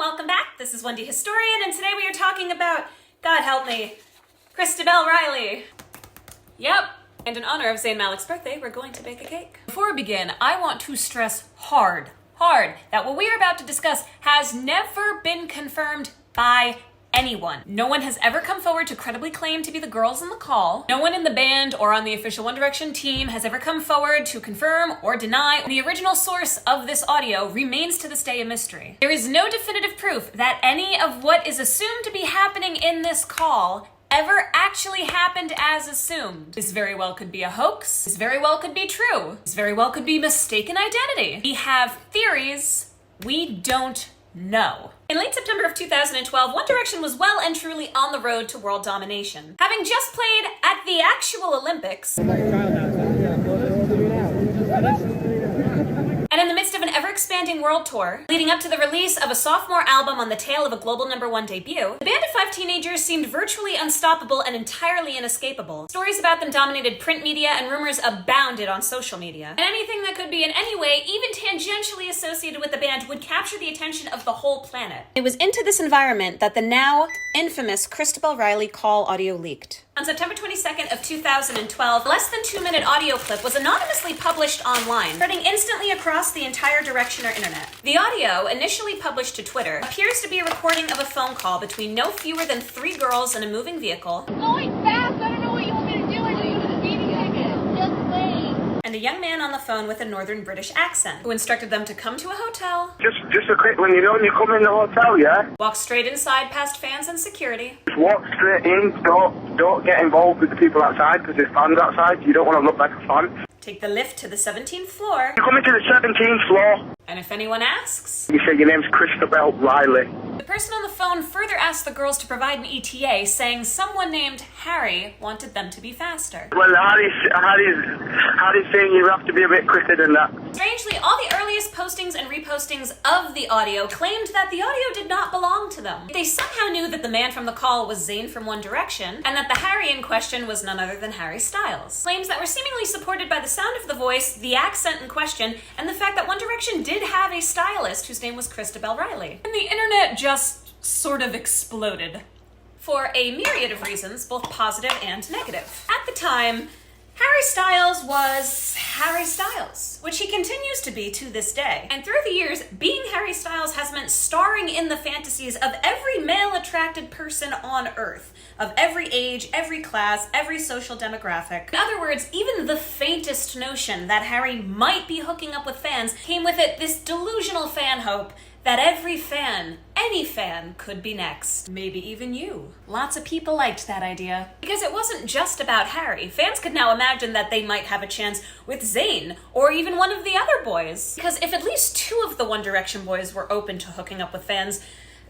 welcome back. This is Wendy Historian, and today we are talking about, God help me, Crystabel Riley. Yep, and in honor of Zayn Malik's birthday, we're going to bake a cake. Before we begin, I want to stress hard, that what we are about to discuss has never been confirmed by anyone. No one has ever come forward to credibly claim to be the girls in the call. No one in the band or on the official One Direction team has ever come forward to confirm or deny. The original source of this audio remains to this day a mystery. There is no definitive proof that any of what is assumed to be happening in this call ever actually happened as assumed. This very well could be a hoax. This very well could be true. This very well could be mistaken identity. We have theories. We don't know. In late September of 2012, One Direction was well and truly on the road to world domination. Having just played at the actual Olympics, and in the midst of an ever-expanding world tour, leading up to the release of a sophomore album on the tail of a global #1 debut, the band of 5 teenagers seemed virtually unstoppable and entirely inescapable. Stories about them dominated print media, and rumors abounded on social media. And anything that could be in any way, even tangentially associated with the band, would capture the attention of the whole planet. It was into this environment that the now infamous Crystabel Riley call audio leaked. On September 22nd of 2012, a less than 2-minute audio clip was anonymously published online, spreading instantly across the entire Directioner internet. The audio, initially published to Twitter, appears to be a recording of a phone call between no fewer than 3 girls in a moving vehicle. Going fast, I don't know what you want me to do. I know you have a speeding ticket. Just wait. And a young man on the phone with a northern British accent, who instructed them to come to a hotel, Just a quick one, you know when you come in the hotel, yeah? walk straight inside past fans and security, Just walk straight in, don't get involved with the people outside, because there's fans outside, you don't want to look like a fan. take the lift to the 17th floor, You come into the 17th floor, and if anyone asks, you say your name's Crystabel Riley. the person on the phone further asked the girls to provide an ETA, saying someone named Harry wanted them to be faster. Well, Harry's saying you have to be a bit quicker than that. Strangely, all the earliest postings and repostings of the audio claimed that the audio did not belong to them. They somehow knew that the man from the call was Zayn from One Direction, and that the Harry in question was none other than Harry Styles. Claims that were seemingly supported by the sound of the voice, the accent in question, and the fact that One Direction did have a stylist whose name was Crystabel Riley. And the internet just sort of exploded. For a myriad of reasons, both positive and negative. At the time, Harry Styles was Harry Styles, which he continues to be to this day. And through the years, being Harry Styles has meant starring in the fantasies of every male-attracted person on Earth, of every age, every class, every social demographic. In other words, even the faintest notion that Harry might be hooking up with fans came with it this delusional fan hope that every fan, any fan, could be next. Maybe even you. Lots of people liked that idea. Because it wasn't just about Harry. Fans could now imagine that they might have a chance with Zayn, or even one of the other boys. Because if at least 2 of the One Direction boys were open to hooking up with fans,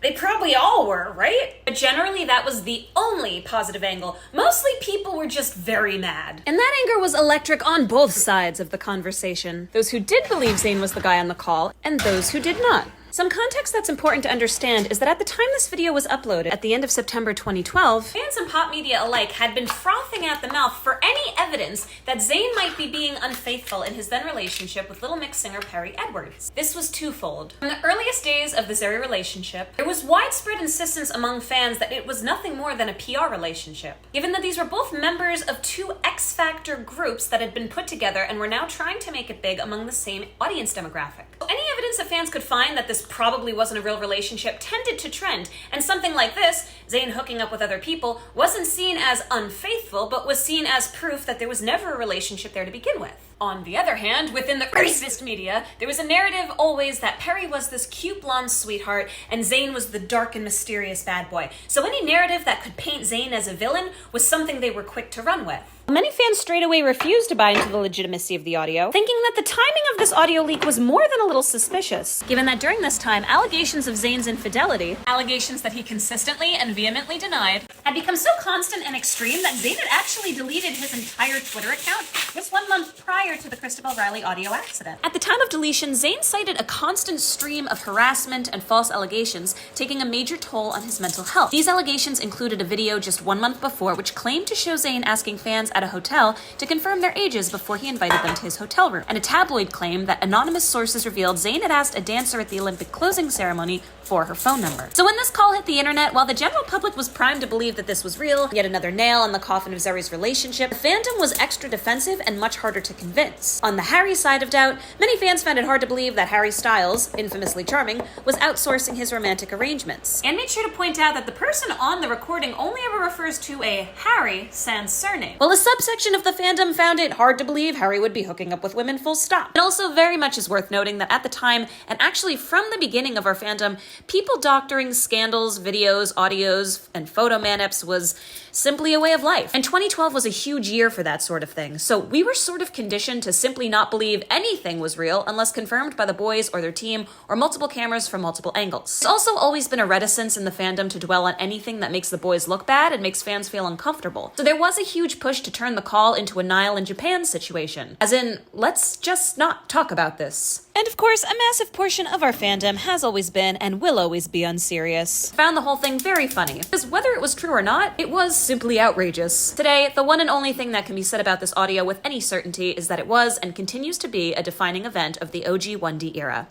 they probably all were, right? But generally, that was the only positive angle. Mostly people were just very mad. And that anger was electric on both sides of the conversation. Those who did believe Zayn was the guy on the call, and those who did not. Some context that's important to understand is that at the time this video was uploaded, at the end of September 2012, fans and pop media alike had been frothing at the mouth for any evidence that Zayn might be being unfaithful in his then relationship with Little Mix singer Perry Edwards. This was twofold. From the earliest days of the Zayn relationship, there was widespread insistence among fans that it was nothing more than a PR relationship, given that these were both members of 2 X Factor groups that had been put together and were now trying to make it big among the same audience demographic. So any evidence that fans could find that this probably wasn't a real relationship tended to trend, and something like this, Zayn hooking up with other people, wasn't seen as unfaithful, but was seen as proof that there was never a relationship there to begin with. On the other hand, within the racist media, there was a narrative always that Perry was this cute blonde sweetheart and Zayn was the dark and mysterious bad boy. So any narrative that could paint Zayn as a villain was something they were quick to run with. Many fans straight away refused to buy into the legitimacy of the audio, thinking that the timing of this audio leak was more than a little suspicious, given that during this time, allegations of Zayn's infidelity, allegations that he consistently and vehemently denied, had become so constant and extreme that Zayn had actually deleted his entire Twitter account just 1 month prior prior to the Crystabel Riley audio accident. At the time of deletion, Zayn cited a constant stream of harassment and false allegations, taking a major toll on his mental health. These allegations included a video just 1 month before which claimed to show Zayn asking fans at a hotel to confirm their ages before he invited them to his hotel room, and a tabloid claim that anonymous sources revealed Zayn had asked a dancer at the Olympic closing ceremony for her phone number. So when this call hit the internet, while the general public was primed to believe that this was real, yet another nail in the coffin of Zeri's relationship, the fandom was extra defensive and much harder to convince. On the Harry side of doubt, many fans found it hard to believe that Harry Styles, infamously charming, was outsourcing his romantic arrangements. And made sure to point out that the person on the recording only ever refers to a Harry sans surname. While a subsection of the fandom found it hard to believe Harry would be hooking up with women full stop. It also very much is worth noting that at the time, and actually from the beginning of our fandom, people doctoring scandals, videos, audios, and photo manips was simply a way of life. And 2012 was a huge year for that sort of thing, so we were sort of conditioned to simply not believe anything was real unless confirmed by the boys or their team or multiple cameras from multiple angles. There's also always been a reticence in the fandom to dwell on anything that makes the boys look bad and makes fans feel uncomfortable. So there was a huge push to turn the call into a Niall and Japan situation. As in, let's just not talk about this. And of course, a massive portion of our fandom has always been and will always be unserious. Found the whole thing very funny, because whether it was true or not, it was simply outrageous. Today, the one and only thing that can be said about this audio with any certainty is that it was and continues to be a defining event of the OG 1D era.